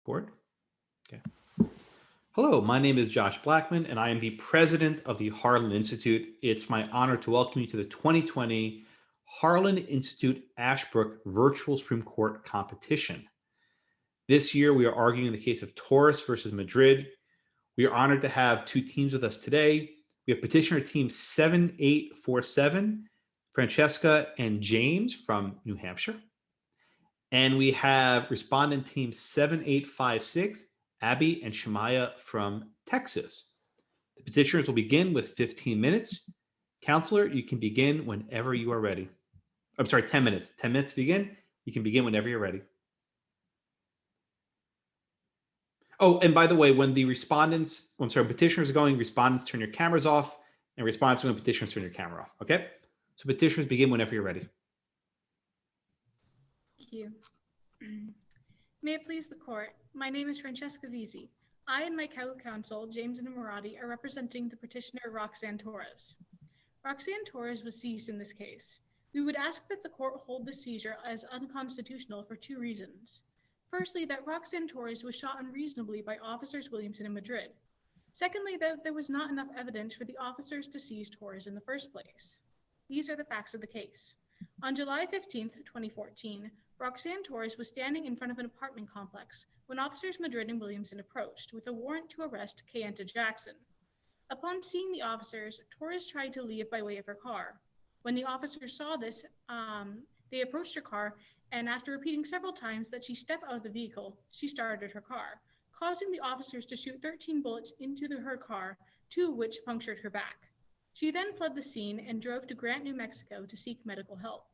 Record. Okay. Hello, my name is Josh Blackman, and I am the president of the Harlan Institute. It's my honor to welcome you to the 2020 Harlan Institute Ashbrook Virtual Supreme Court competition. This year, we are arguing the case of Torres versus Madrid. We are honored to have two teams with us today. We have Petitioner Team 7847, Francesca and James from New Hampshire. And we have Respondent Team 7856, Abby and Shemaiah from Texas. The petitioners will begin with 15 minutes. Counselor, you can begin whenever you are ready. I'm sorry, 10 minutes. 10 minutes to begin. You can begin whenever you're ready. Oh, and by the way, when the petitioners are going, respondents turn your cameras off, and respondents when petitioners turn your camera off. Okay? So petitioners begin whenever you're ready. Thank you. May it please the court, my name is Francesca Vesey. I and my co-counsel, James Inamorati, are representing the petitioner Roxanne Torres. Roxanne Torres was seized in this case. We would ask that the court hold the seizure as unconstitutional for two reasons. Firstly, that Roxanne Torres was shot unreasonably by officers Williamson and Madrid. Secondly, that there was not enough evidence for the officers to seize Torres in the first place. These are the facts of the case. On July 15th, 2014, Roxanne Torres was standing in front of an apartment complex when officers Madrid and Williamson approached with a warrant to arrest Kayenta Jackson. Upon seeing the officers, Torres tried to leave by way of her car. When the officers saw this, they approached her car, and after repeating several times that she step out of the vehicle, she started her car, causing the officers to shoot 13 bullets into her car, 2 of which punctured her back. She then fled the scene and drove to Grant, New Mexico to seek medical help.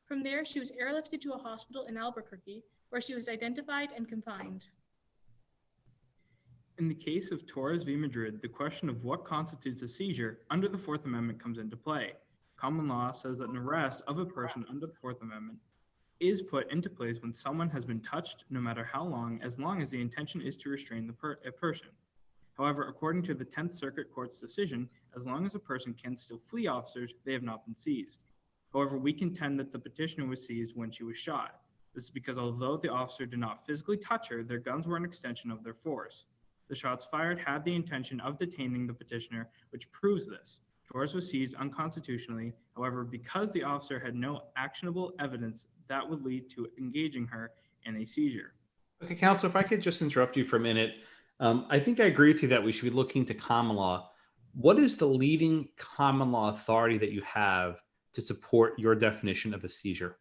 From there, she was airlifted to a hospital in Albuquerque, where she was identified and confined. In the case of Torres v. Madrid, the question of what constitutes a seizure under the Fourth Amendment comes into play. Common law says that an arrest of a person under the Fourth Amendment is put into place when someone has been touched, no matter how long as the intention is to restrain a person. However, according to the 10th Circuit Court's decision, as long as a person can still flee officers, they have not been seized. However, we contend that the petitioner was seized when she was shot. This is because although the officer did not physically touch her, their guns were an extension of their force. The shots fired had the intention of detaining the petitioner, which proves this. Torres was seized unconstitutionally. However, because the officer had no actionable evidence, that would lead to engaging her in a seizure. Okay, counsel, if I could just interrupt you for a minute. I think I agree with you that we should be looking to common law. What is the leading common law authority that you have to support your definition of a seizure?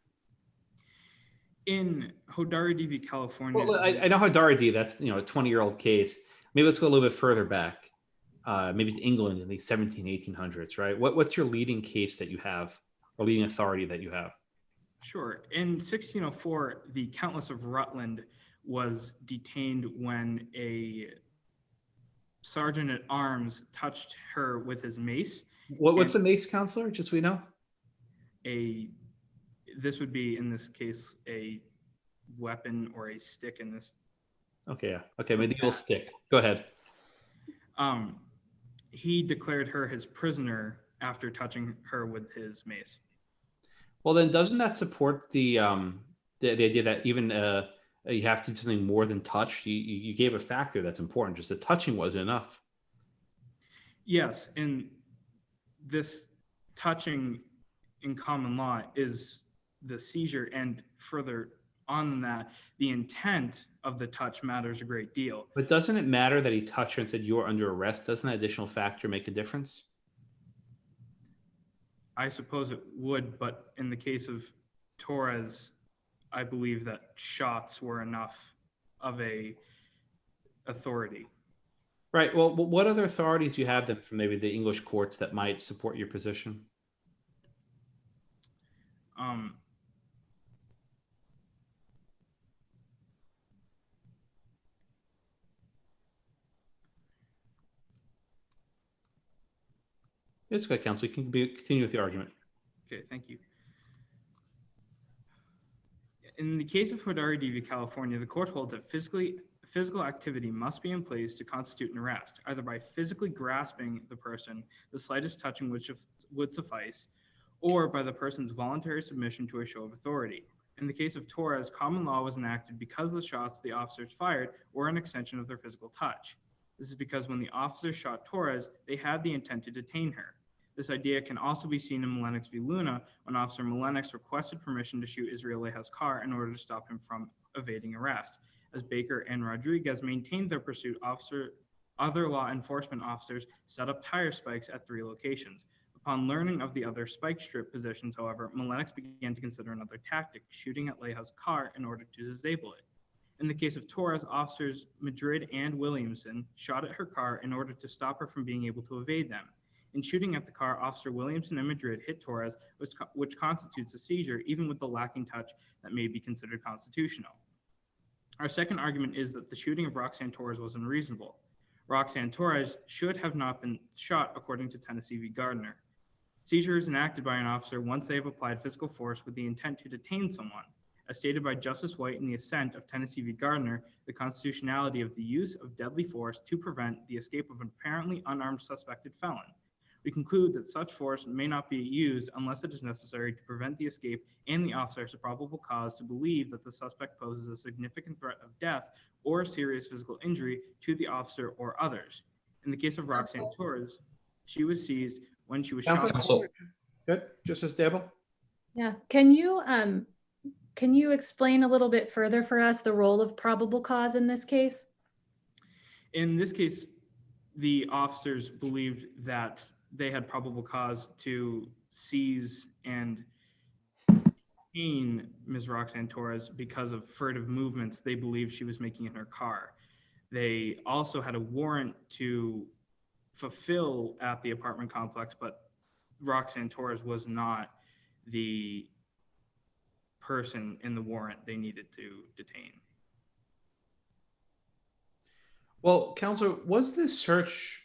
In Hodari v. California. Well, I know Hodari v. That's a 20-year-old case. Maybe let's go a little bit further back. Maybe to England in the 1800s, right? What's your leading case that you have, or leading authority that you have? Sure. In 1604, the Countess of Rutland was detained when a sergeant at arms touched her with his mace. What's a mace, counselor? Just so we know. This would be, in this case, a weapon or a stick in this. Okay, yeah. Okay, medieval stick. Go ahead. He declared her his prisoner after touching her with his mace. Well, then doesn't that support the idea that even you have to do something more than touch? You gave a factor that's important. Just the touching wasn't enough. Yes, and this touching in common law is the seizure, and further on than that, the intent of the touch matters a great deal. But doesn't it matter that he touched her and said you're under arrest? Doesn't that additional factor make a difference? I suppose it would, but in the case of Torres, I believe that shots were enough of a authority. Right. Well, what other authorities do you have then from maybe the English courts that might support your position? It's good, counsel. You can continue with the argument. Okay, thank you. In the case of Hodari v. California, the court holds that physical activity must be in place to constitute an arrest, either by physically grasping the person, the slightest touching which would suffice, or by the person's voluntary submission to a show of authority. In the case of Torres, common law was enacted because the shots the officers fired were an extension of their physical touch. This is because when the officers shot Torres, they had the intent to detain her. This idea can also be seen in Malenex v. Luna, when Officer Malenex requested permission to shoot Israeleja's car in order to stop him from evading arrest. As Baker and Rodriguez maintained their pursuit, other law enforcement officers set up tire spikes at 3 locations. Upon learning of the other spike strip positions, however, Malenex began to consider another tactic, shooting at Leja's car in order to disable it. In the case of Torres, officers Madrid and Williamson shot at her car in order to stop her from being able to evade them. In shooting at the car, Officer Williamson and Madrid hit Torres, which constitutes a seizure, even with the lacking touch that may be considered constitutional. Our second argument is that the shooting of Roxanne Torres was unreasonable. Roxanne Torres should have not been shot, according to Tennessee v. Gardner. Seizure is enacted by an officer once they have applied physical force with the intent to detain someone. As stated by Justice White in the Assent of Tennessee v. Gardner, the constitutionality of the use of deadly force to prevent the escape of an apparently unarmed suspected felon. We conclude that such force may not be used unless it is necessary to prevent the escape and the officer has a probable cause to believe that the suspect poses a significant threat of death or serious physical injury to the officer or others. In the case of Roxanne Torres, she was seized when she was shot. Counsel. Good. Justice Dable? Yeah. Can you explain a little bit further for us the role of probable cause in this case? In this case, the officers believed that they had probable cause to seize and detain Ms. Roxanne Torres because of furtive movements they believed she was making in her car. They also had a warrant to fulfill at the apartment complex, but Roxanne Torres was not the person in the warrant they needed to detain. Well, Counselor, was this search,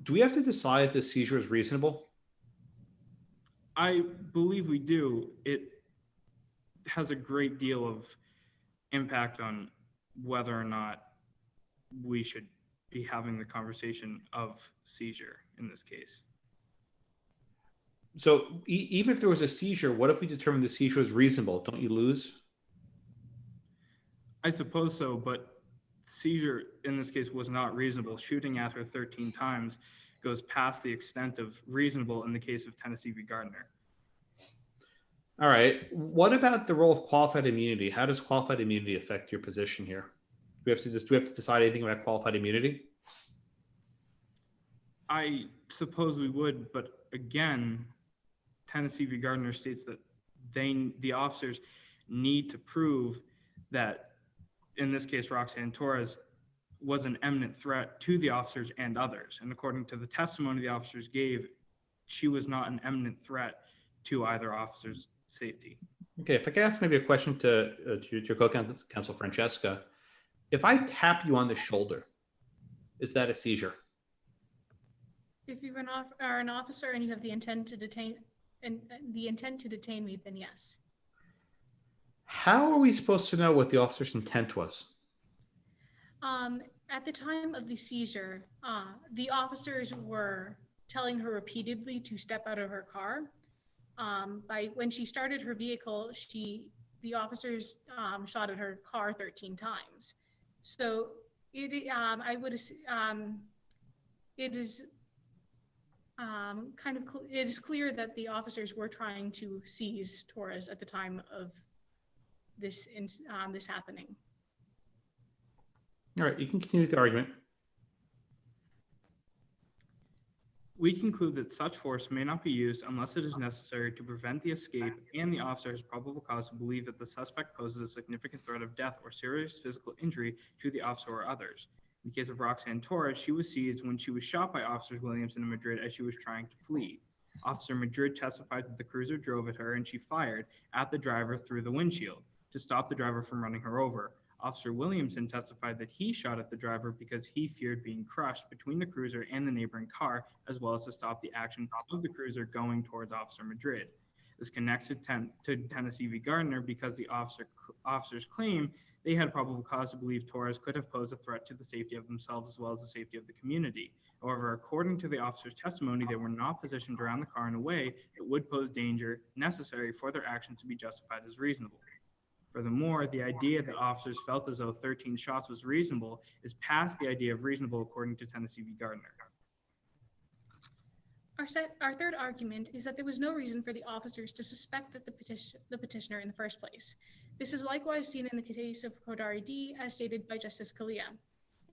do we have to decide if the seizure is reasonable? I believe we do. It has a great deal of impact on whether or not we should be having the conversation of seizure in this case. So even if there was a seizure, what if we determined the seizure was reasonable? Don't you lose? I suppose so, but seizure in this case was not reasonable. Shooting at her 13 times goes past the extent of reasonable in the case of Tennessee v. Gardner. All right. What about the role of qualified immunity? How does qualified immunity affect your position here? Do we have to decide anything about qualified immunity? I suppose we would, but again, Tennessee v. Gardner states that the officers need to prove that, in this case, Roxanne Torres was an imminent threat to the officers and others. And according to the testimony the officers gave, she was not an imminent threat to either officer's safety. Okay, if I could ask maybe a question to your co-counsel, Francesca. If I tap you on the shoulder, is that a seizure? If you are an officer and you have the intent to detain me, then yes. How are we supposed to know what the officer's intent was? At the time of the seizure, the officers were telling her repeatedly to step out of her car. When she started her vehicle, the officers shot at her car 13 times. So it is clear that the officers were trying to seize Torres at the time of this happening. All right, you can continue with the argument. We conclude that such force may not be used unless it is necessary to prevent the escape and the officer has probable cause to believe that the suspect poses a significant threat of death or serious physical injury to the officer or others. In the case of Roxanne Torres, she was seized when she was shot by Officers Williamson and Madrid as she was trying to flee. Officer Madrid testified that the cruiser drove at her and she fired at the driver through the windshield to stop the driver from running her over. Officer Williamson testified that he shot at the driver because he feared being crushed between the cruiser and the neighboring car, as well as to stop the action of the cruiser going towards Officer Madrid. This connects to Tennessee v. Gardner because the officers claim they had probable cause to believe Torres could have posed a threat to the safety of themselves as well as the safety of the community. However, according to the officers' testimony, they were not positioned around the car in a way that would pose danger necessary for their actions to be justified as reasonable. Furthermore, the idea that officers felt as though 13 shots was reasonable is past the idea of reasonable according to Tennessee v. Gardner. Our third argument is that there was no reason for the officers to suspect that the petitioner in the first place. This is likewise seen in the case of Hodari D, as stated by Justice Scalia.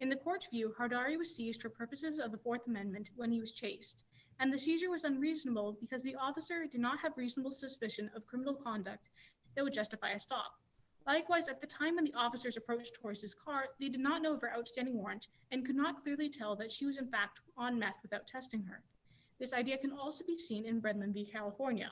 In the court's view, Hodari was seized for purposes of the Fourth Amendment when he was chased, and the seizure was unreasonable because the officer did not have reasonable suspicion of criminal conduct that would justify a stop. Likewise, at the time when the officers approached Torres's car, they did not know of her outstanding warrant and could not clearly tell that she was in fact on meth without testing her. This idea can also be seen in Brennan v. California.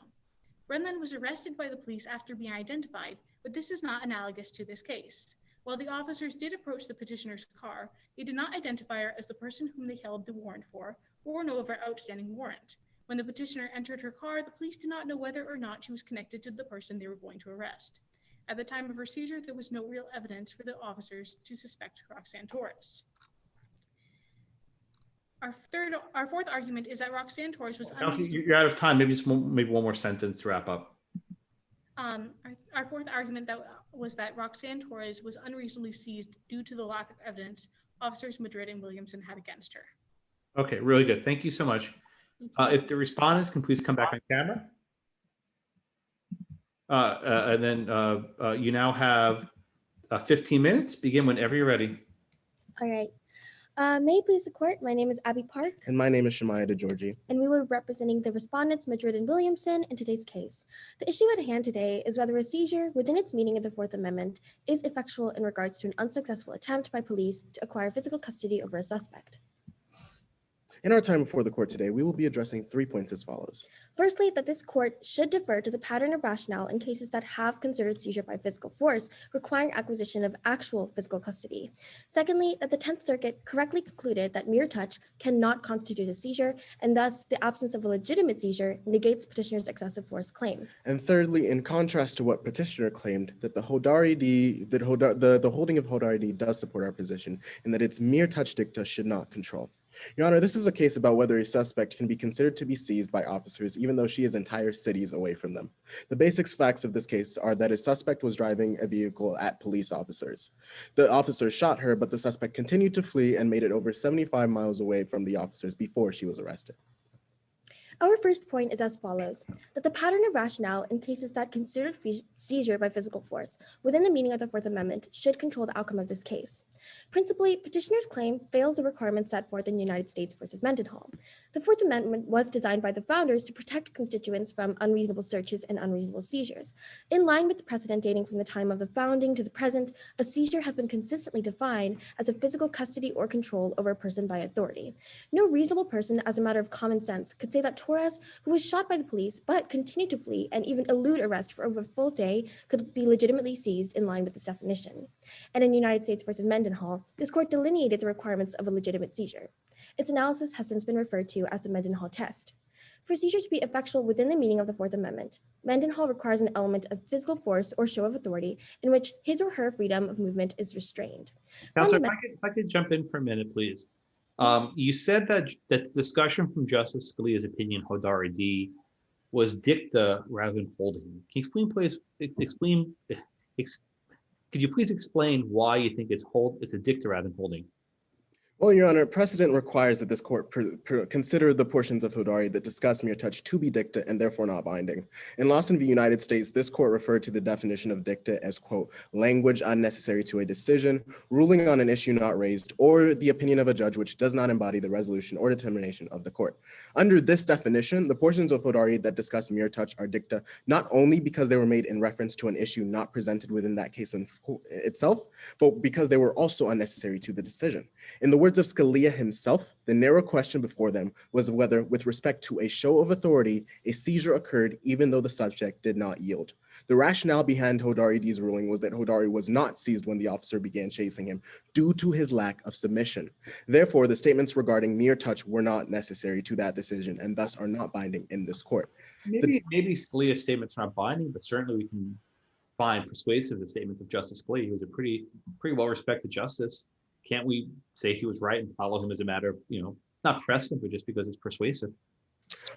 Brennan was arrested by the police after being identified, but this is not analogous to this case. While the officers did approach the petitioner's car, they did not identify her as the person whom they held the warrant for or know of her outstanding warrant. When the petitioner entered her car, the police did not know whether or not she was connected to the person they were going to arrest. At the time of her seizure, there was no real evidence for the officers to suspect Roxanne Torres. Our fourth argument is that Roxanne Torres was Counsel, you're out of time. Maybe one more sentence to wrap up. Our fourth argument was that Roxanne Torres was unreasonably seized due to the lack of evidence officers Madrid and Williamson had against her. Okay, really good. Thank you so much. If the respondents can please come back on camera. And then you now have 15 minutes. Begin whenever you're ready. All right. May it please the court, my name is Abby Park. And my name is Shemaiah DeJorge. And we were representing the respondents Madrid and Williamson in today's case. The issue at hand today is whether a seizure within its meaning of the Fourth Amendment is effectual in regards to an unsuccessful attempt by police to acquire physical custody over a suspect. In our time before the court today, we will be addressing 3 points as follows. Firstly, that this court should defer to the pattern of rationale in cases that have considered seizure by physical force, requiring acquisition of actual physical custody. Secondly, that the 10th Circuit correctly concluded that mere touch cannot constitute a seizure, and thus the absence of a legitimate seizure negates petitioner's excessive force claim. And thirdly, in contrast to what petitioner claimed, that the holding of Hodari D does support our position, and that its mere touch dicta should not control. Your Honor, this is a case about whether a suspect can be considered to be seized by officers even though she is entire cities away from them. The basic facts of this case are that a suspect was driving a vehicle at police officers. The officers shot her, but the suspect continued to flee and made it over 75 miles away from the officers before she was arrested. Our first point is as follows, that the pattern of rationale in cases that considered seizure by physical force within the meaning of the Fourth Amendment should control the outcome of this case. Principally, petitioner's claim fails the requirements set forth in United States versus Mendenhall. The Fourth Amendment was designed by the founders to protect constituents from unreasonable searches and unreasonable seizures. In line with the precedent dating from the time of the founding to the present, a seizure has been consistently defined as a physical custody or control over a person by authority. No reasonable person, as a matter of common sense, could say that Torres, who was shot by the police but continued to flee and even elude arrest for over a full day, could be legitimately seized in line with this definition. And in United States versus Mendenhall, this court delineated the requirements of a legitimate seizure. Its analysis has since been referred to as the Mendenhall test. For seizure to be effectual within the meaning of the Fourth Amendment, Mendenhall requires an element of physical force or show of authority in which his or her freedom of movement is restrained. Counselor, if I could jump in for a minute, please. You said that the discussion from Justice Scalia's opinion, Hodari D, was dicta rather than holding. Can you could you please explain why you think it's a dicta rather than holding? Well, Your Honor, precedent requires that this court consider the portions of Hodari that discuss mere touch to be dicta and therefore not binding. In Lawson v. United States, this court referred to the definition of dicta as, quote, language unnecessary to a decision, ruling on an issue not raised, or the opinion of a judge which does not embody the resolution or determination of the court. Under this definition, the portions of Hodari that discuss mere touch are dicta, not only because they were made in reference to an issue not presented within that case itself, but because they were also unnecessary to the decision. In the words of Scalia himself, the narrow question before them was whether, with respect to a show of authority, a seizure occurred even though the subject did not yield. The rationale behind Hodari D's ruling was that Hodari was not seized when the officer began chasing him due to his lack of submission. Therefore, the statements regarding mere touch were not necessary to that decision and thus are not binding in this court. Maybe Scalia's statements are not binding, but certainly we can find persuasive the statements of Justice Scalia. He was a pretty well-respected justice. Can't we say he was right and follow him as a matter of, not precedent, but just because it's persuasive?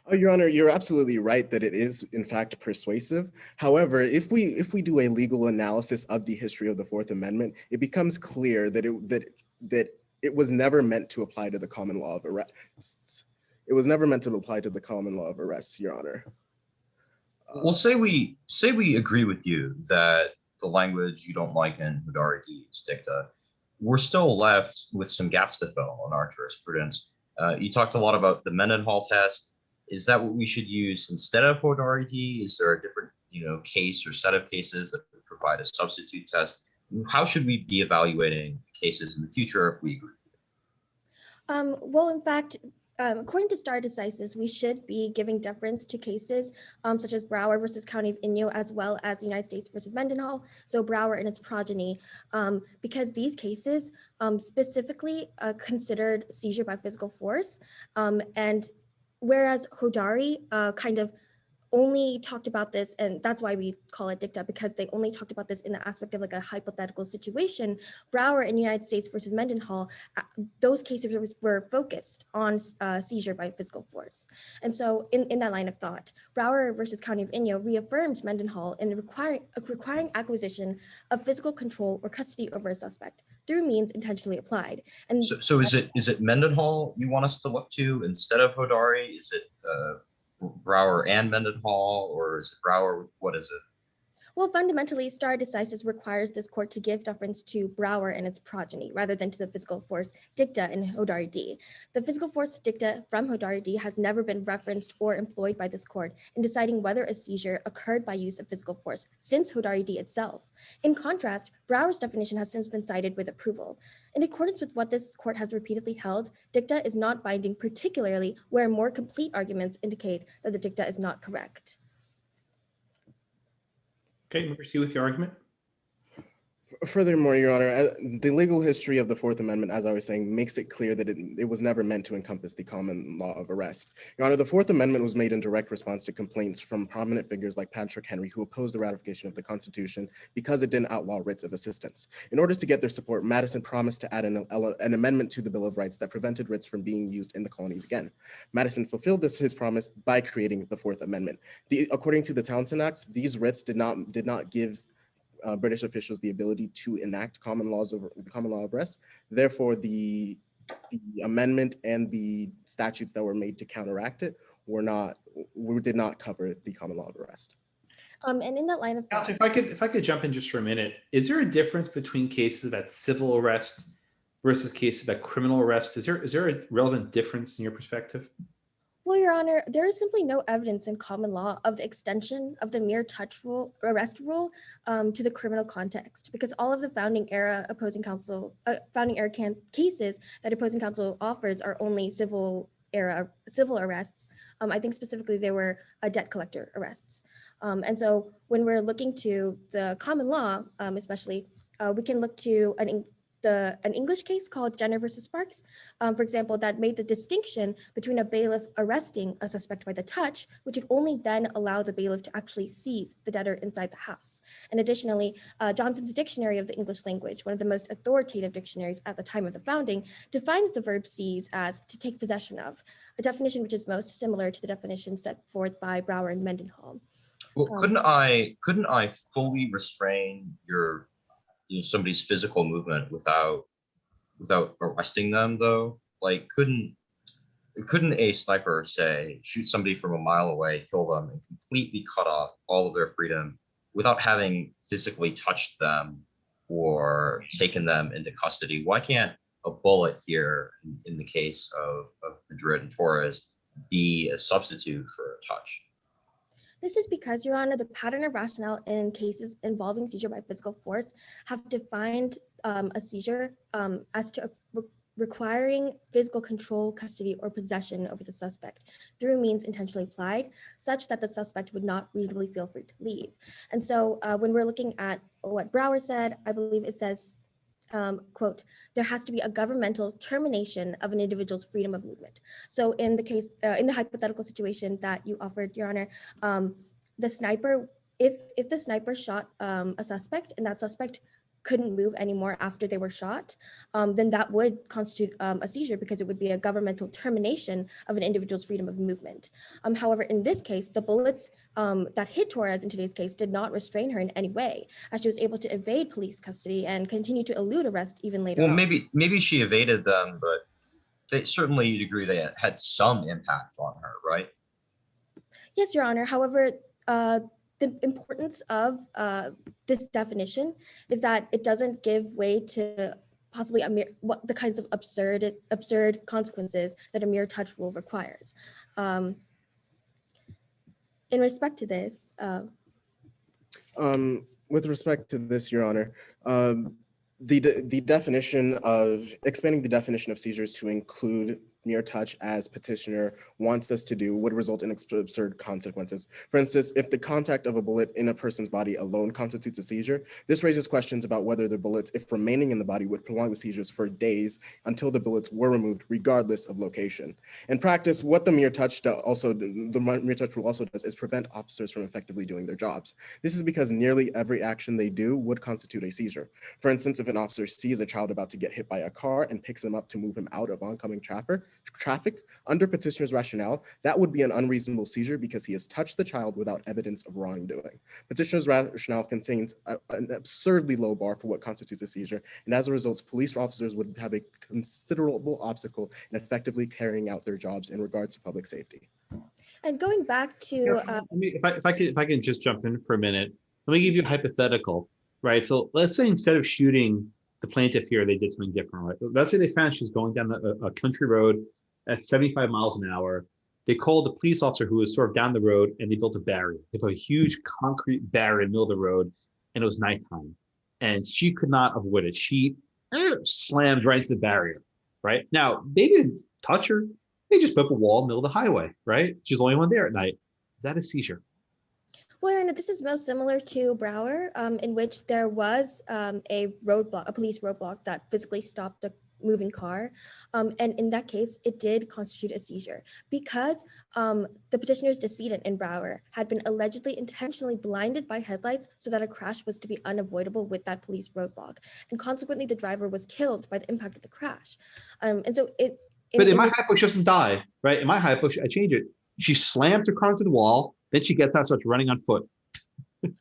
Oh, Your Honor, you're absolutely right that it is in fact persuasive. However, if we do a legal analysis of the history of the Fourth Amendment, it becomes clear that it was never meant to apply to the common law of arrests. It was never meant to apply to the common law of arrests, Your Honor. Well, say we agree with you that the language you don't like in Hudarity is dicta. We're still left with some gaps to fill in our jurisprudence. You talked a lot about the Mendenhall test. Is that what we should use instead of Hudarity? Is there a different, case or set of cases that would provide a substitute test? How should we be evaluating cases in the future if we agree with you? Well, in fact, according to stare decisis, we should be giving deference to cases such as Brower versus County of Inyo, as well as the United States versus Mendenhall, so Brower and its progeny, because these cases specifically considered seizure by physical force, and whereas Hodari kind of only talked about this, and that's why we call it dicta, because they only talked about this in the aspect of like a hypothetical situation. Brower in United States versus Mendenhall, those cases were focused on seizure by physical force. And so in that line of thought, Brower versus County of Inyo reaffirmed Mendenhall in requiring acquisition of physical control or custody over a suspect through means intentionally applied. And so is it Mendenhall you want us to look to instead of Hodari? Is it Brower and Mendenhall, or is it Brower? What is it? Well, fundamentally, stare decisis requires this court to give deference to Brower and its progeny rather than to the physical force dicta in Hodari D. The physical force dicta from Hodari D has never been referenced or employed by this court in deciding whether a seizure occurred by use of physical force since Hodari D itself. In contrast, Brower's definition has since been cited with approval. In accordance with what this court has repeatedly held, dicta is not binding, particularly where more complete arguments indicate that the dicta is not correct. Okay, proceed with your argument. Furthermore, Your Honor, the legal history of the Fourth Amendment, as I was saying, makes it clear that it was never meant to encompass the common law of arrest. Your Honor, the Fourth Amendment was made in direct response to complaints from prominent figures like Patrick Henry, who opposed the ratification of the Constitution because it didn't outlaw writs of assistance. In order to get their support, Madison promised to add an amendment to the Bill of Rights that prevented writs from being used in the colonies again. Madison fulfilled his promise by creating the Fourth Amendment. According to the Townsend Act, these writs did not give British officials the ability to enact the common law of arrest. Therefore, the amendment and the statutes that were made to counteract it did not cover the common law of arrest. And in that line of thought, Counsel, if I could jump in just for a minute, is there a difference between cases that civil arrest versus cases that criminal arrest? Is there a relevant difference in your perspective? well, Your Honor, there is simply no evidence in common law of the extension of the mere touch arrest rule to the criminal context, because all of the founding era cases that opposing counsel offers are only civil arrests. I think specifically they were debt collector arrests. And so when we're looking to the common law, especially, we can look to an English case called Jenner versus Sparks, for example, that made the distinction between a bailiff arresting a suspect by the touch, which would only then allow the bailiff to actually seize the debtor inside the house. And additionally, Johnson's Dictionary of the English Language, one of the most authoritative dictionaries at the time of the founding, defines the verb seize as to take possession of, a definition which is most similar to the definition set forth by Brower and Mendenhall. Well, couldn't I fully restrain somebody's physical movement without arresting them though? Like, couldn't a sniper say shoot somebody from a mile away, kill them, and completely cut off all of their freedom without having physically touched them or taken them into custody? Why can't a bullet here, in the case of Madrid and Torres, be a substitute for a touch? This is because, Your Honor, the pattern of rationale in cases involving seizure by physical force have defined a seizure as to requiring physical control, custody, or possession over the suspect through means intentionally applied, such that the suspect would not reasonably feel free to leave. And so when we're looking at what Brower said, I believe it says, quote, there has to be a governmental termination of an individual's freedom of movement. So in the case, in the hypothetical situation that you offered, Your Honor, the sniper, if the sniper shot a suspect and that suspect couldn't move anymore after they were shot, then that would constitute a seizure because it would be a governmental termination of an individual's freedom of movement. However, in this case, the bullets that hit Torres in today's case did not restrain her in any way, as she was able to evade police custody and continue to elude arrest even later Well, on. maybe she evaded them, but they certainly, you'd agree they had some impact on her, right? Yes, Your Honor. However, the importance of this definition is that it doesn't give way to possibly the kinds of absurd consequences that a mere touch rule requires. In respect to this, With respect to this, Your Honor, the definition of expanding the definition of seizures to include mere touch, as petitioner wants us to do, would result in absurd consequences. For instance, if the contact of a bullet in a person's body alone constitutes a seizure, this raises questions about whether the bullets, if remaining in the body, would prolong the seizures for days until the bullets were removed, regardless of location. In practice, what the mere touch rule also does is prevent officers from effectively doing their jobs. This is because nearly every action they do would constitute a seizure. For instance, if an officer sees a child about to get hit by a car and picks him up to move him out of oncoming traffic, under petitioner's rationale, that would be an unreasonable seizure because he has touched the child without evidence of wrongdoing. Petitioner's rationale contains an absurdly low bar for what constitutes a seizure, and as a result, police officers would have a considerable obstacle in effectively carrying out their jobs in regards to public safety. and going back to If I can just jump in for a minute, let me give you a hypothetical, right? So let's say instead of shooting the plaintiff here, they did something different, right? Let's say they found she was going down a country road at 75 miles an hour. They called a police officer who was sort of down the road, and they built a barrier. They put a huge concrete barrier in the middle of the road, and it was nighttime. And she could not avoid it. She slammed right into the barrier, right? Now, they didn't touch her. They just put up a wall in the middle of the highway, right? She's the only one there at night. Is that a seizure? Well, Your Honor, this is most similar to Brower, in which there was a police roadblock that physically stopped the moving car. And in that case, it did constitute a seizure because the petitioner's decedent in Brower had been allegedly intentionally blinded by headlights so that a crash was to be unavoidable with that police roadblock. And consequently, the driver was killed by the impact of the crash. And so it. But in my hypo, she doesn't die, right? In my hypo, I change it. She slams her car into the wall. Then she gets out, starts running on foot.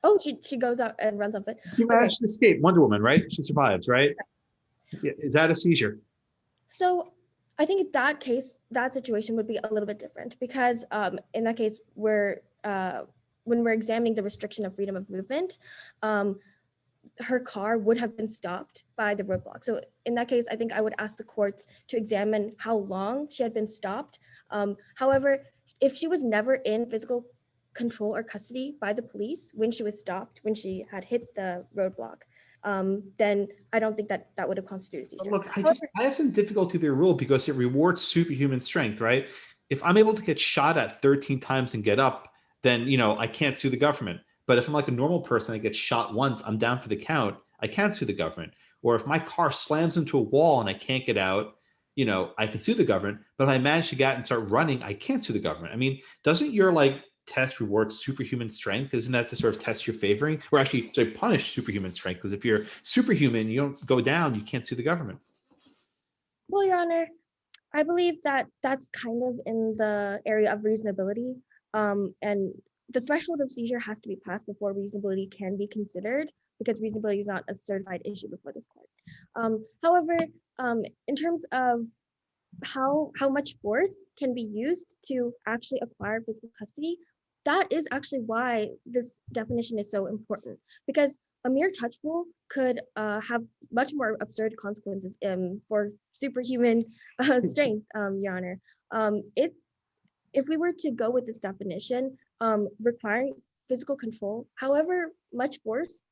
Oh, she goes out and runs on foot. She managed to escape. Wonder Woman, right? She survives, right? Yeah. Is that a seizure? So I think in that case, that situation would be a little bit different because in that case, when we're examining the restriction of freedom of movement, her car would have been stopped by the roadblock. So in that case, I think I would ask the courts to examine how long she had been stopped. However, if she was never in physical control or custody by the police when she was stopped, when she had hit the roadblock, then I don't think that would have constituted a seizure. Look, I have some difficulty with the rule because it rewards superhuman strength, right? If I'm able to get shot at 13 times and get up, then I can't sue the government. But if I'm like a normal person, I get shot once, I'm down for the count, I can't sue the government. Or if my car slams into a wall and I can't get out, I can sue the government. But if I manage to get out and start running, I can't sue the government. I mean, doesn't your test reward superhuman strength? Isn't that the sort of test you're favoring? Or actually, punish superhuman strength? Because if you're superhuman, you don't go down, you can't sue the government. Well, Your Honor, I believe that that's kind of in the area of reasonability. And the threshold of seizure has to be passed before reasonability can be considered, because reasonability is not a certified issue before this court. However, in terms of how much force can be used to actually acquire physical custody, that is actually why this definition is so important, because a mere touch rule could have much more absurd consequences for superhuman strength, Your Honor. If we were to go with this definition, requiring physical control, however much force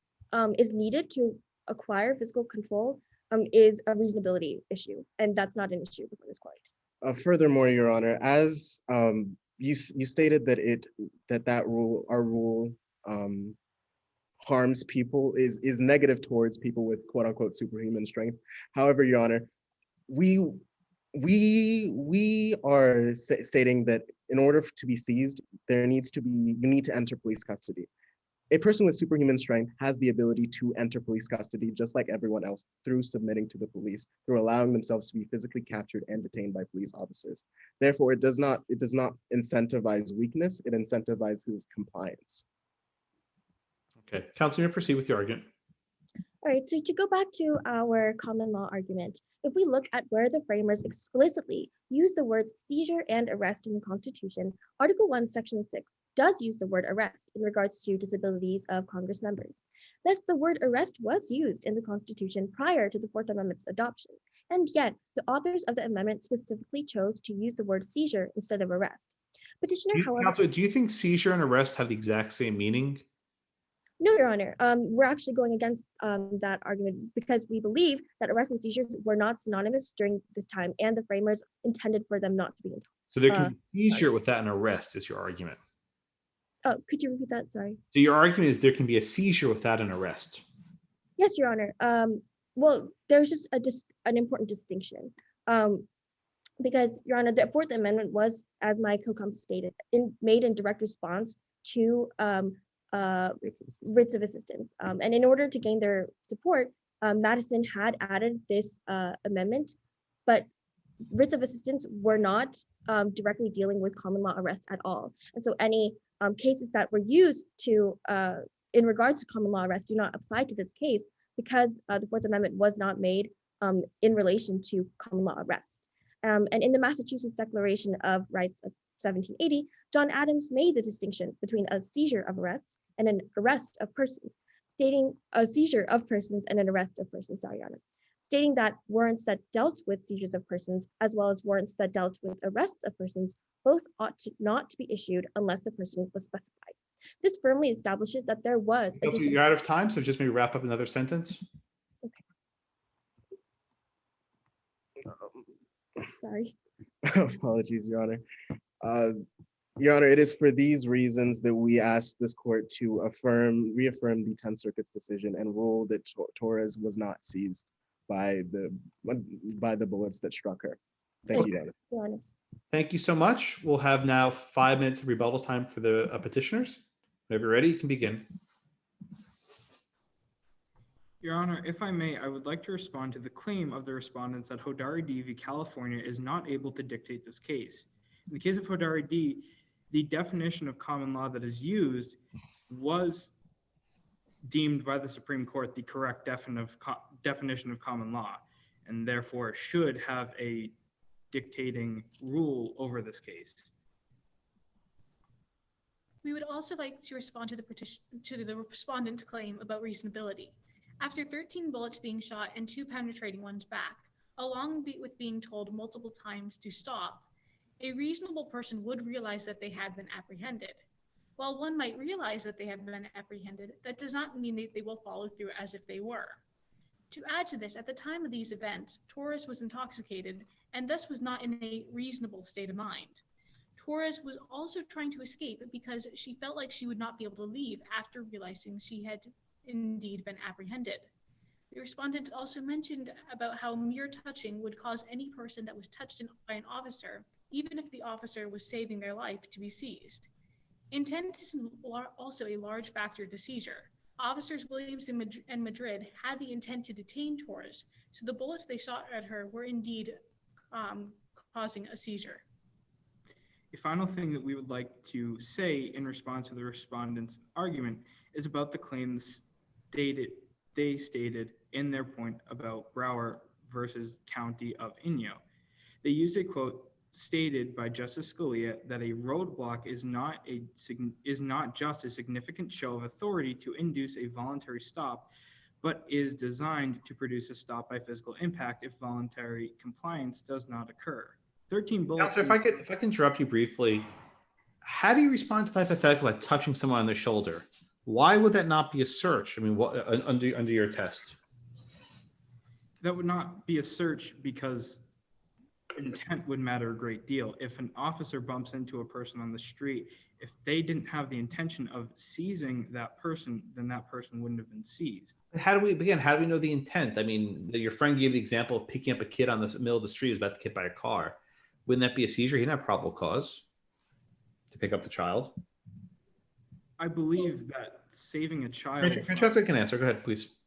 is needed to acquire physical control, is a reasonability issue, and that's not an issue before this court. Furthermore, Your Honor, as you stated that our rule harms people, is negative towards people with quote unquote superhuman strength. However, Your Honor, we are stating that in order to be seized, you need to enter police custody. A person with superhuman strength has the ability to enter police custody just like everyone else through submitting to the police, through allowing themselves to be physically captured and detained by police officers. Therefore, it does not incentivize weakness, it incentivizes compliance. Okay, Councilor, proceed with your argument. All right, so to go back to our common law argument, if we look at where the framers explicitly use the words seizure and arrest in the Constitution, Article 1, Section 6 does use the word arrest in regards to disabilities of Congress members. Thus, the word arrest was used in the Constitution prior to the Fourth Amendment's adoption, and yet the authors of the amendment specifically chose to use the word seizure instead of arrest. Petitioner, however— Councilor, do you think seizure and arrest have the exact same meaning? No, Your Honor. We're actually going against that argument because we believe that arrest and seizures were not synonymous during this time, and the framers intended for them not to be. So there can be seizure without an arrest, is your argument. Oh, could you repeat that? Sorry. So your argument is there can be a seizure without an arrest. Yes, Your Honor. Well, there's just an important distinction. Because, Your Honor, the Fourth Amendment was, as my co-counsel stated, made in direct response to writs of assistance. And in order to gain their support, Madison had added this amendment, but writs of assistance were not directly dealing with common law arrest at all. And so any cases that were used to, in regards to common law arrest, do not apply to this case because the Fourth Amendment was not made in relation to common law arrest. And in the Massachusetts Declaration of Rights of 1780, John Adams made the distinction between a seizure of arrests and an arrest of persons, stating a seizure of persons and an arrest of persons, sorry, Your Honor, stating that warrants that dealt with seizures of persons, as well as warrants that dealt with arrests of persons, both ought to not to be issued unless the person was specified. This firmly establishes that there was a— You're out of time, so just maybe wrap up another sentence. Sorry. Apologies, Your Honor. Your Honor, it is for these reasons that we ask this court to reaffirm the 10th Circuit's decision and rule that Torres was not seized by the bullets that struck her. Thank you, Your Honor. Thank you so much. We'll have now 5 minutes of rebuttal time for the petitioners. Whenever you're ready, you can begin. Your Honor, if I may, I would like to respond to the claim of the respondents that Hodari D v. California is not able to dictate this case. In the case of Hodari D, the definition of common law that is used was deemed by the Supreme Court the correct definition of common law, and therefore should have a dictating rule over this case. We would also like to respond to the respondent's claim about reasonability. After 13 bullets being shot and 2 penetrating ones back, along with being told multiple times to stop, a reasonable person would realize that they had been apprehended. While one might realize that they have been apprehended, that does not mean that they will follow through as if they were. To add to this, at the time of these events, Torres was intoxicated and thus was not in a reasonable state of mind. Torres was also trying to escape because she felt like she would not be able to leave after realizing she had indeed been apprehended. The respondent also mentioned about how mere touching would cause any person that was touched by an officer, even if the officer was saving their life, to be seized. Intent is also a large factor to seizure. Officers Williams and Madrid had the intent to detain Torres, so the bullets they shot at her were indeed causing a seizure. A final thing that we would like to say in response to the respondent's argument is about the claims they stated in their point about Broward versus County of Inyo. They use a quote stated by Justice Scalia that a roadblock is not just a significant show of authority to induce a voluntary stop, but is designed to produce a stop by physical impact if voluntary compliance does not occur. 13 bullets. Counselor, if I can interrupt you briefly, how do you respond to the hypothetical like touching someone on the shoulder? Why would that not be a search? I mean, what under your test? That would not be a search because intent would matter a great deal. If an officer bumps into a person on the street, if they didn't have the intention of seizing that person, then that person wouldn't have been seized. How do we know the intent? I mean, your friend gave the example of picking up a kid on the middle of the street who's about to get hit by a car. Wouldn't that be a seizure? He didn't have probable cause to pick up the child. I believe that saving a child. Francesca can answer. Go ahead, please.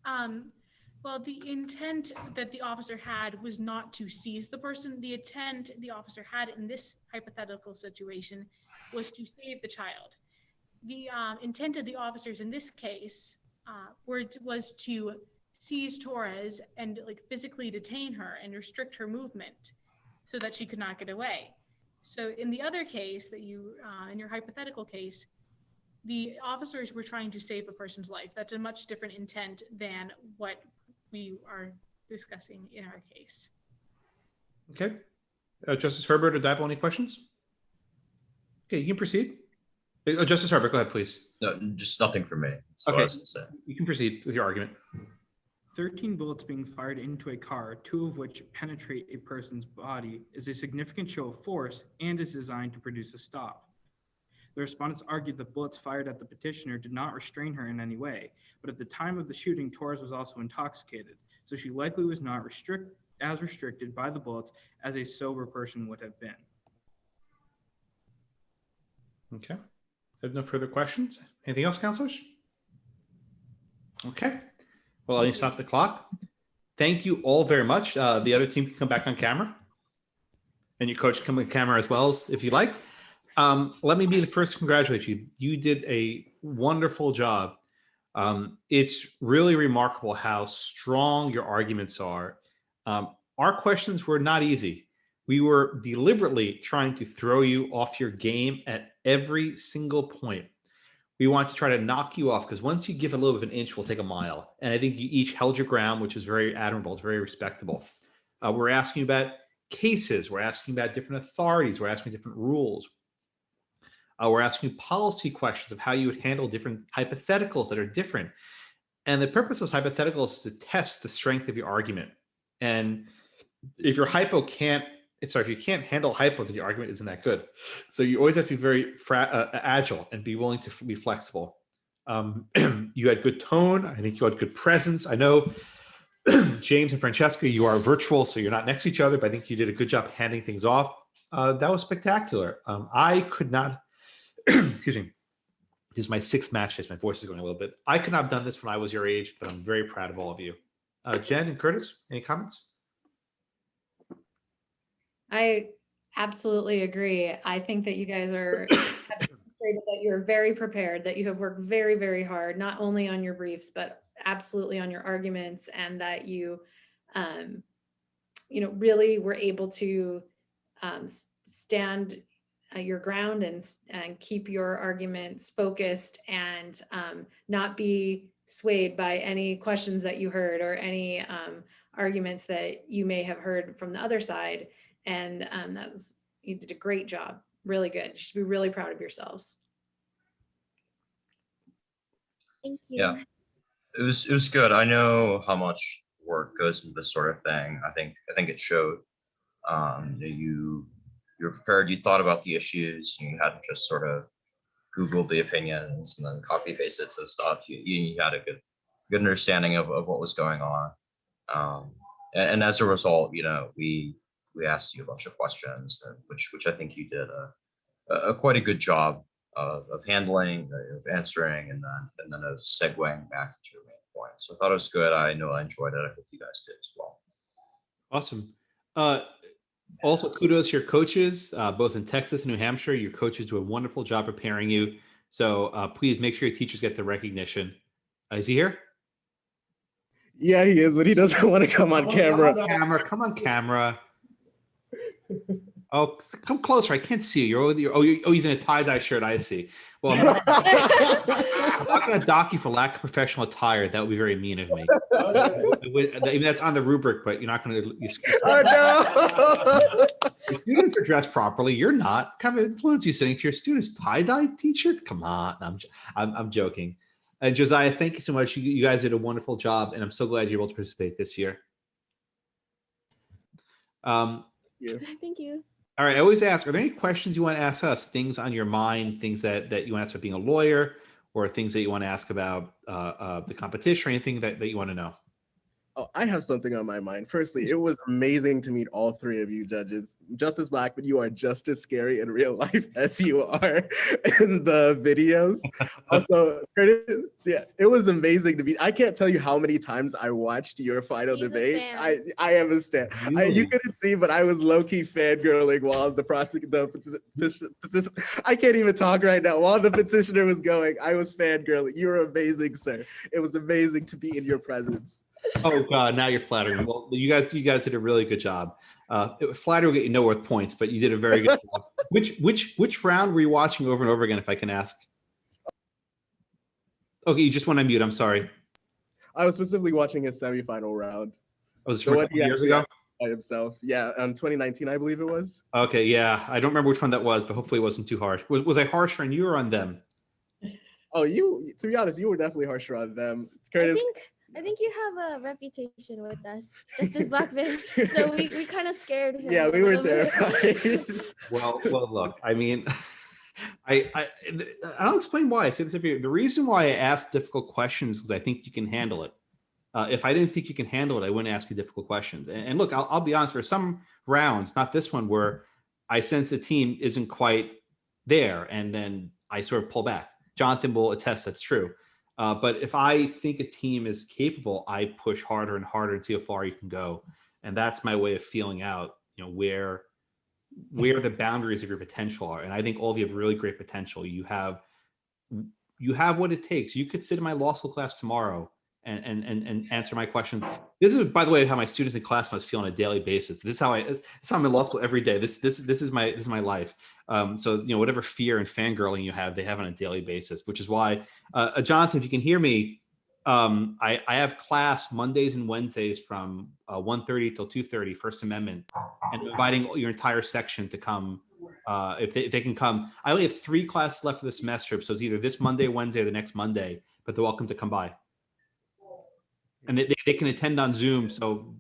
Well, the intent that the officer had was not to seize the person. The intent the officer had in this hypothetical situation was to save the child. The intent of the officers in this case was to seize Torres and like physically detain her and restrict her movement so that she could not get away. So in the other case that you, in your hypothetical case, the officers were trying to save a person's life. That's a much different intent than what we are discussing in our case. Okay. Justice Herbert or Dapple, any questions? Okay, you can proceed. Justice Herbert, go ahead, please. No, just nothing for me. That's what I Okay. was gonna say. You can proceed with your argument. 13 bullets being fired into a car, 2 of which penetrate a person's body, is a significant show of force and is designed to produce a stop. The respondents argued that bullets fired at the petitioner did not restrain her in any way, but at the time of the shooting, Torres was also intoxicated, so she likely was not as restricted by the bullets as a sober person would have been. Okay. There's no further questions. Anything else, counselors? Okay. Well, I'll stop the clock. Thank you all very much. The other team can come back on camera. And your coach can come on camera as well, if you like. Let me be the first to congratulate you. You did a wonderful job. It's really remarkable how strong your arguments are. Our questions were not easy. We were deliberately trying to throw you off your game at every single point. We want to try to knock you off because once you give a little bit of an inch, we'll take a mile. And I think you each held your ground, which is very admirable. It's very respectable. We're asking about cases. We're asking about different authorities. We're asking different rules. We're asking policy questions of how you would handle different hypotheticals that are different. And the purpose of those hypotheticals is to test the strength of your argument. And if your hypo can't, if you can't handle hypo, then your argument isn't that good. So you always have to be very agile and be willing to be flexible. You had good tone. I think you had good presence. I know James and Francesca, you are virtual, so you're not next to each other, but I think you did a good job handing things off. That was spectacular. I could not, excuse me, this is my 6th match test. My voice is going a little bit. I could not have done this when I was your age, but I'm very proud of all of you. Jen and Curtis, any comments? I absolutely agree. I think that you guys have demonstrated that you're very prepared, that you have worked very, very hard, not only on your briefs, but absolutely on your arguments, and that you, really were able to stand your ground and keep your arguments focused and not be swayed by any questions that you heard or any arguments that you may have heard from the other side. And you did a great job. Really good. You should be really proud of yourselves. Thank you. Yeah, it was good. I know how much work goes into this sort of thing. I think it showed. You're prepared. You thought about the issues. You hadn't just sort of Googled the opinions and then copy pasted some stuff. You had a good understanding of what was going on. And as a result, we asked you a bunch of questions, which I think you did a quite a good job of handling, of answering, and then of segueing back to your main point. So I thought it was good. I know I enjoyed it. I hope you guys did as well. Awesome. Also, kudos to your coaches, both in Texas and New Hampshire. Your coaches do a wonderful job preparing you. So please make sure your teachers get the recognition. Is he here? Yeah, he is, but he doesn't want to come on camera. Come on camera. Oh, come closer. I can't see you. He's in a tie-dye shirt. I see. Well, I'm not going to dock you for lack of professional attire. That would be very mean of me. That's on the rubric, but you're not going to. Oh, no. Your students are dressed properly. You're not. What kind of influence you sending to your students? Tie-dye T-shirt? Come on. I'm joking. And Josiah, thank you so much. You guys did a wonderful job, and I'm so glad you're able to participate this year. Thank you. All right. I always ask, are there any questions you want to ask us? Things on your mind, things that you want to ask about being a lawyer, or things that you want to ask about the competition, or anything that you want to know? Oh, I have something on my mind. Firstly, it was amazing to meet all three of you judges. Justice Blackman, you are just as scary in real life as you are in the videos. Also, Curtis, yeah, it was amazing to meet. I can't tell you how many times I watched your final He's a debate. fan. I am a stan. You Really? couldn't see, but I was low-key fangirling while I can't even talk right now. While the petitioner was going, I was fangirling. You were amazing, sir. It was amazing to be in your presence. Oh God, now you're flattering me. Well, you guys did a really good job. Flattery will get you nowhere with points, but you did a very good job. Which round were you watching over and over again, if I can ask? Okay, you just went on mute. I'm sorry. I was specifically watching his semifinal round. Was it from a couple years ago? By himself. Yeah, 2019, I believe it was. Okay, yeah. I don't remember which one that was, but hopefully it wasn't too harsh. Was I harsher on you or on them? Oh, to be honest, you were definitely harsher on them. Curtis. I think you have a reputation with us, Justice Blackman. So we kind of scared him. Yeah, we were terrified. Well, look, I mean, I'll explain why I say this every year. The reason why I ask difficult questions is I think you can handle it. If I didn't think you can handle it, I wouldn't ask you difficult questions. And look, I'll be honest, for some rounds, not this one, where I sense the team isn't quite there, and then I sort of pull back. Jonathan will attest that's true. But if I think a team is capable, I push harder and harder and see how far you can go. And that's my way of feeling out, where the boundaries of your potential are. And I think all of you have really great potential. You have what it takes. You could sit in my law school class tomorrow and answer my questions. This is, by the way, how my students in class must feel on a daily basis. This is how I'm in law school every day. This is my life. So whatever fear and fangirling you have, they have on a daily basis, which is why, Jonathan, if you can hear me, I have class Mondays and Wednesdays from 1:30 till 2:30, First Amendment, and I'm inviting your entire section to come. If they can come. I only have 3 classes left for the semester, so it's either this Monday, Wednesday, or the next Monday, but they're welcome to come by. And they can attend on Zoom, so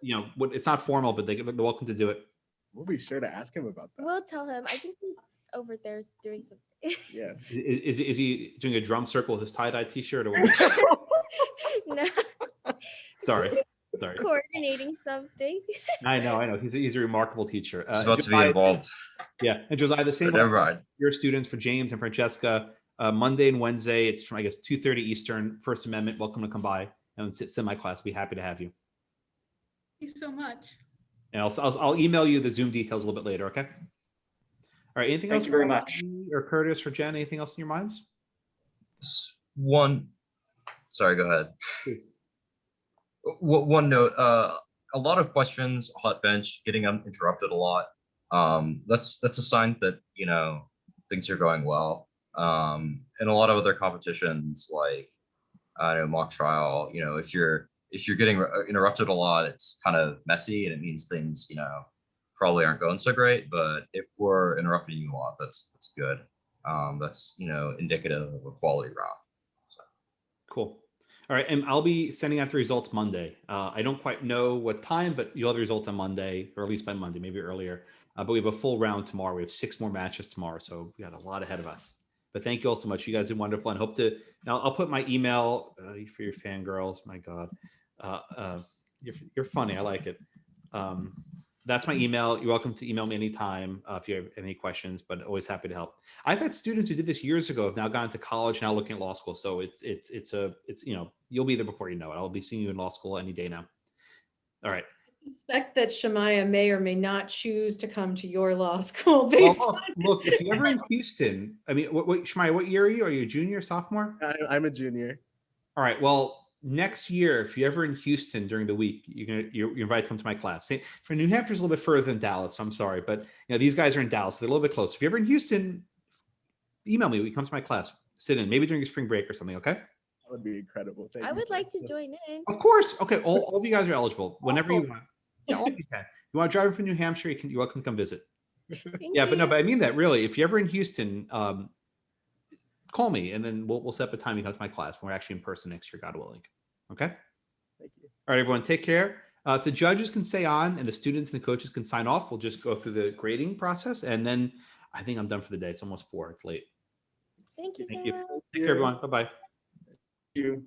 it's not formal, but they're welcome to do it. We'll be sure to ask him about that. We'll tell him. I think he's over there doing something. Yeah. Is he doing a drum circle with his tie-dye t-shirt? Or No. Sorry. Coordinating something. I know. He's a remarkable teacher. It's about to be involved. Yeah, and Josiah, the same. But never mind. Your students, for James and Francesca, Monday and Wednesday, it's from 2:30 Eastern. First Amendment. Welcome to come by and sit in my class. Be happy to have you. Thank you so much. And I'll email you the Zoom details a little bit later. Okay. All right. Anything else? Thank you very much. Or Curtis or Jen? Anything else in your minds? Sorry, go ahead. Please. One note, a lot of questions, hot bench, getting interrupted a lot. That's a sign that, things are going well. And a lot of other competitions, like, mock trial, if you're getting interrupted a lot, it's kind of messy and it means things, probably aren't going so great. But if we're interrupting you a lot, that's good. That's, indicative of a quality round. So. Cool. All right, and I'll be sending out the results Monday. I don't quite know what time, but you'll have the results on Monday, or at least by Monday, maybe earlier. But we have a full round tomorrow. We have 6 more matches tomorrow, so we got a lot ahead of us. But thank you all so much. You guys did wonderful, and hope to. Now I'll put my email for your fangirls. My God, you're funny. I like it. That's my email. You're welcome to email me anytime if you have any questions, but always happy to help. I've had students who did this years ago, have now gone to college, now looking at law school. So it's you'll be there before you know it. I'll be seeing you in law school any day now. All right. I suspect that Shemaiah may or may not choose to come to your law school based Well, on look, if you're ever in Houston, I mean, what Shemaiah, what year are you? Are you a junior, sophomore? I'm a junior. All right. Well, next year, if you're ever in Houston during the week, you're invited to come to my class. For New Hampshire's a little bit further than Dallas, so I'm sorry, but these guys are in Dallas, so they're a little bit closer. If you're ever in Houston, email me. We come to my class, sit in, maybe during a spring break or something. Okay. That would be incredible. Thank I you would so like to much. join in. Of course. Okay. All of you guys are eligible whenever you want. Yeah, all of you can. You want to drive from New Hampshire? You're welcome to come visit. Thank Yeah, but no, you. but I mean that really. If you're ever in Houston, call me, and then we'll set up a time you come to my class when we're actually in person next year, God willing. Okay. Thank you. All right, everyone, take care. If the judges can stay on and the students and the coaches can sign off, we'll just go through the grading process, and then I think I'm done for the day. It's almost 4. It's late. Thank you so Thank you. much. Take care, everyone. Bye-bye. Thank you.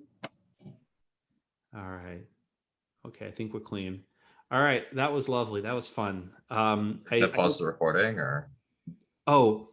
All right. Okay, I think we're clean. All right, that was lovely. That was fun. Can I pause the recording or? Oh,